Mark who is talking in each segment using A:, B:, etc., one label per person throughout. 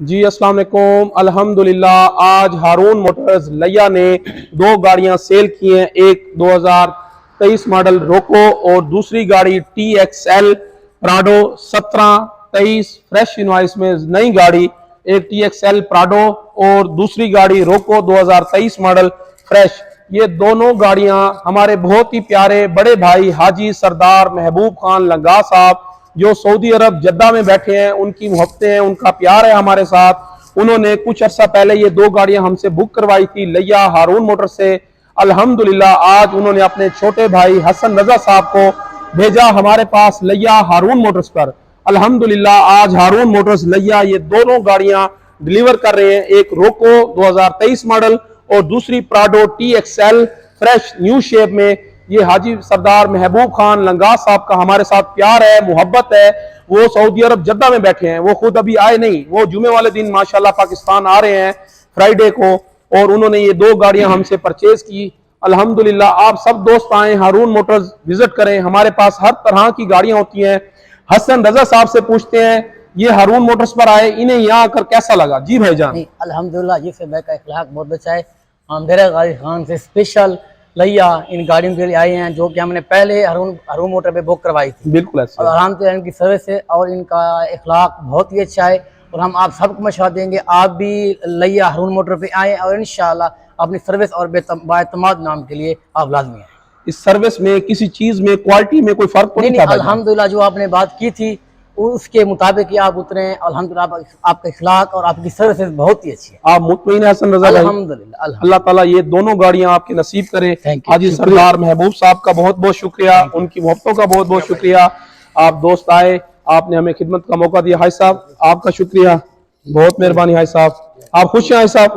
A: जी अस्सलाम वालेकुम। अल्हम्दुलिल्लाह आज हारून मोटर्स लिया ने दो गाड़ियां सेल की हैं। एक 2023 मॉडल रोको और दूसरी गाड़ी TXL प्राडो 1723 फ्रेश इनवॉइस में नई गाड़ी। एक TXL प्राडो और दूसरी गाड़ी रोको 2023 मॉडल फ्रेश। ये दोनों गाड़ियां हमारे बहुत ही प्यारे बड़े भाई हाजी सरदार महबूब खान लंगा साहब जो सऊदी अरब जद्दा में बैठे हैं, उनकी मोहब्बतें हैं, उनका प्यार है हमारे साथ। उन्होंने कुछ अर्सा पहले ये दो गाड़ियां हमसे बुक करवाई थी लिया हारून मोटर से। अल्हम्दुलिल्लाह आज उन्होंने अपने छोटे भाई हसन रजा साहब को भेजा हमारे पास लिया हारून मोटर्स पर। अल्हम्दुलिल्लाह आज हारून मोटर्स लिया ये दोनों गाड़ियां डिलीवर कर रहे हैं। एक रोको 2023 मॉडल और दूसरी Prado TXL fresh new shape में। ये हाजी सरदार महबूब खान लंगा साहब का हमारे साथ प्यार है, मोहब्बत है। वो सऊदी अरब जद्दा में बैठे हैं, वो खुद अभी आए नहीं, वो जुमे वाले दिन माशाल्लाह पाकिस्तान आ रहे हैं फ्राइडे को, और उन्होंने ये दो गाड़ियां हमसे परचेज की। अल्हम्दुलिल्लाह आप सब दोस्त आए, हारून मोटर्स विजिट करें, हमारे पास हर तरह की गाड़ियां होती हैं। हसन रजा साहब से पूछते हैं, ये हारून मोटर्स पर आए, इन्हें यहाँ आकर कैसा लगा? जी भाईजान।
B: अल्हम्दुलिल्लाह ये से का इखलाक बहुत अच्छा है। हम मेरे गाड़ी खान से स्पेशल लिया इन गाड़ियों के लिए आए हैं जो कि हमने पहले हरून मोटर पे बुक करवाई थी।
A: बिल्कुल ऐसे
B: और आराम से इनकी सर्विस है और इनका इखलाक बहुत ही अच्छा है। और हम आप सबको मशवरा देंगे आप भी लिया हरून मोटर पे आए और इंशाल्लाह अपनी सर्विस और बाएतमाद नाम के लिए आप लाजमी हैं।
A: इस सर्विस में किसी चीज में क्वालिटी में कोई फर्क नहीं था?
B: अल्हम्दुलिल्लाह जो आपने बात की थी उसके मुताबिक ही आप उतरे। अल्हम्दुलिल्लाह आपका इखलाक और आपकी सर्विस बहुत ही अच्छी है।
A: आप मुतमईन हसन रजा भाई?
B: अल्हम्दुलिल्लाह।
A: अल्लाह ताला ये दोनों गाड़ियां आपके नसीब करें। हाजी सरदार महबूब साहब का बहुत बहुत शुक्रिया, उनकी मोहब्बतों का बहुत बहुत शुक्रिया। आप दोस्त आए, आपने हमें खिदमत का मौका दिया। हाई साहब आपका शुक्रिया, बहुत मेहरबानी। हाई साहब आप खुश हैं? हाई साहब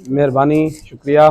A: मेहरबानी, शुक्रिया।